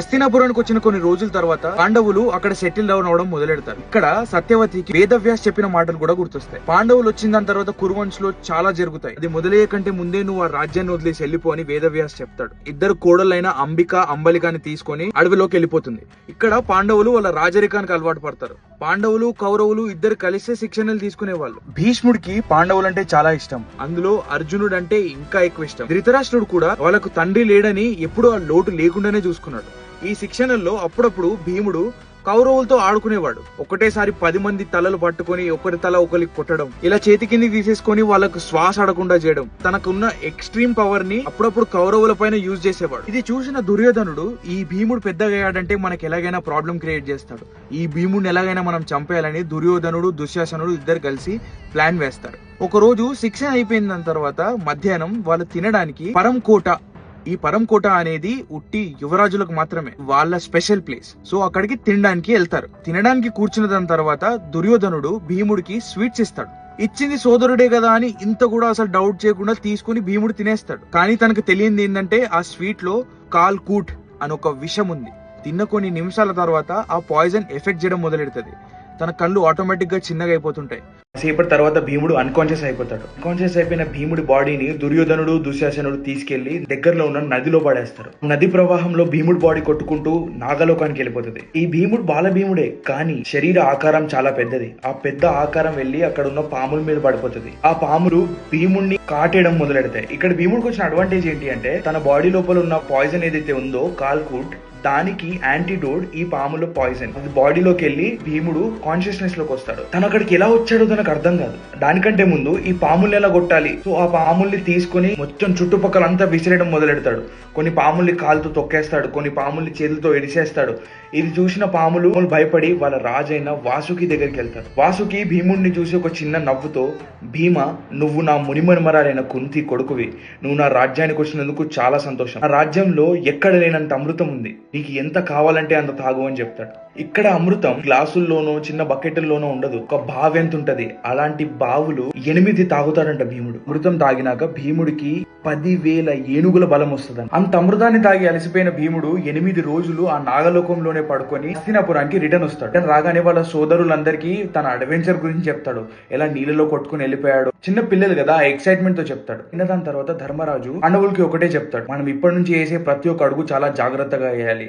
హస్తినాపురానికి వచ్చిన కొన్ని రోజుల తర్వాత పాండవులు అక్కడ సెటిల్ డౌన్ అవడం మొదలెడతారు. ఇక్కడ సత్యవతికి వేదవ్యాస్ చెప్పిన మాటలు కూడా గుర్తొస్తాయి. పాండవులు వచ్చిన దాని తర్వాత కురువంశంలో చాలా జరుగుతాయి. అది మొదలయ్యే కంటే ముందే నువ్వు ఆ రాజ్యాన్ని వదిలేసి వెళ్ళిపో అని వేదవ్యాస్ చెప్తాడు. ఇద్దరు కోడలైన అంబిక అంబలికాని తీసుకొని అడవిలోకి వెళ్ళిపోతుంది. ఇక్కడ పాండవులు వాళ్ళ రాజరికానికి అలవాటు పడతారు. పాండవులు కౌరవులు ఇద్దరు కలిసే శిక్షణలు తీసుకునేవాళ్ళు. భీష్ముడికి పాండవులు అంటే చాలా ఇష్టం. అందులో అర్జునుడు అంటే ఇంకా ఎక్కువ ఇష్టం. ధృతరాష్ట్రుడు కూడా వాళ్ళకు తండ్రి లేడని ఎప్పుడూ ఆ లోటు లేకుండానే చూసుకున్నాడు. ఈ శిక్షణల్లో అప్పుడప్పుడు భీముడు కౌరవులతో ఆడుకునేవాడు. ఒకటేసారి 10 మంది తలలు పట్టుకొని ఒకరి తల ఒకరికి కొట్టడం, ఇలా చేతి కింది తీసేసుకొని వాళ్ళకు శ్వాస ఆడకుండా చేయడం, తనకున్న ఎక్స్ట్రీమ్ పవర్ ని అప్పుడప్పుడు కౌరవుల పైన యూజ్ చేసేవాడు. ఇది చూసిన దుర్యోధనుడు ఈ భీముడు పెద్దగయ్యాడంటే మనకి ఎలాగైనా ప్రాబ్లం క్రియేట్ చేస్తాడు, ఈ భీముడిని ఎలాగైనా మనం చంపేయాలని దుర్యోధనుడు దుశ్శాసనుడు ఇద్దరు కలిసి ప్లాన్ వేస్తారు. ఒక రోజు శిక్షణ అయిపోయిన తర్వాత మధ్యాహ్నం వాళ్ళు తినడానికి ఈ పరంకోట అనేది ఉట్టి యువరాజులకు మాత్రమే వాళ్ళ స్పెషల్ ప్లేస్. సో అక్కడికి తినడానికి వెళ్తారు. తినడానికి కూర్చున్న దాని తర్వాత దుర్యోధనుడు భీముడికి స్వీట్స్ ఇస్తాడు. ఇచ్చింది సోదరుడే కదా అని ఇంత కూడా అసలు డౌట్ చేయకుండా తీసుకుని భీముడు తినేస్తాడు. కానీ తనకు తెలియంది ఏంటంటే ఆ స్వీట్ లో కాల్కూట్ అని ఒక విషం ఉంది. తిన్న కొన్ని నిమిషాల తర్వాత ఆ పాయిజన్ ఎఫెక్ట్ చేయడం మొదలెడుతుంది. తన కళ్ళు ఆటోమేటిక్ గా చిన్నగా అయిపోతుంటాయి. సేపటి తర్వాత భీముడు అన్కాన్షియస్ అయిపోతాడు. అన్కాన్షియస్ అయిపోయిన భీముడి బాడీని దుర్యోధనుడు దుశ్శాసనుడు తీసుకెళ్లి దగ్గరలో ఉన్న నదిలో పడేస్తారు. నది ప్రవాహంలో భీముడి బాడీ కొట్టుకుంటూ నాగలోకానికి వెళ్ళిపోతుంది. ఈ భీముడు బాల భీముడే, కానీ శరీర ఆకారం చాలా పెద్దది. ఆ పెద్ద ఆకారం వెళ్లి అక్కడ ఉన్న పాముల మీద పడిపోతుంది. ఆ పాములు భీముడిని కాటేయడం మొదలెడతాయి. ఇక్కడ భీముడికి వచ్చిన అడ్వాంటేజ్ ఏంటి అంటే తన బాడీ లోపల ఉన్న పాయిజన్ ఏదైతే ఉందో కాల్కూట్, దానికి యాంటీడోట్ ఈ పాముల పాయిజన్. అది బాడీలోకి వెళ్ళి భీముడు కాన్షియస్నెస్ లోకి వస్తాడు. తను అక్కడికి ఎలా వచ్చాడో తనకు అర్థం కాదు. దానికంటే ముందు ఈ పాముల్ని ఎలా కొట్టాలి, సో ఆ పాముల్ని తీసుకుని మొత్తం చుట్టుపక్కల అంతా విసిరేయడం మొదలెడతాడు. కొన్ని పాముల్ని కాలుతో తొక్కేస్తాడు, కొన్ని పాముల్ని చేతులతో ఎడిసేస్తాడు. ఇది చూసిన పాములు భయపడి వాళ్ళ రాజైన వాసుకి దగ్గరికి వెళ్తారు. వాసుకి భీముడిని చూసి ఒక చిన్న నవ్వుతో, భీమ, నువ్వు నా మునిమనుమరాలైన కుంతి కొడుకువి. నువ్వు నా రాజ్యానికి వచ్చినందుకు చాలా సంతోషం. ఆ రాజ్యంలో ఎక్కడ లేనంత అమృతం ఉంది. నీకు ఎంత కావాలంటే అంత తాగు అని చెప్తాడు. ఇక్కడ అమృతం గ్లాసుల్లోనో చిన్న బకెట్ల్లోనో ఉండదు. ఒక బావి ఎంత ఉంటది, అలాంటి బావులు 8 తాగుతాడంట భీముడు. అమృతం తాగినాక భీముడికి 10,000 ఏనుగుల బలం వస్తుంది. అంత అమృతాన్ని తాగి అలసిపోయిన భీముడు 8 రోజులు ఆ నాగలోకంలోనే పడుకొని హస్తినాపురానికి రిటర్న్ వస్తాడు. రాగానే వాళ్ళ సోదరులందరికీ తన అడ్వెంచర్ గురించి చెప్తాడు. ఎలా నీళ్ళలో కొట్టుకుని వెళ్ళిపోయాడు. చిన్న పిల్లలు కదా, ఆ ఎక్సైట్మెంట్ తో చెప్తాడు. దాని తర్వాత ధర్మరాజు పాండవులకి ఒకటే చెప్తాడు, మనం ఇప్పటి నుంచి వేసే ప్రతి ఒక్క అడుగు చాలా జాగ్రత్తగా వేయాలి.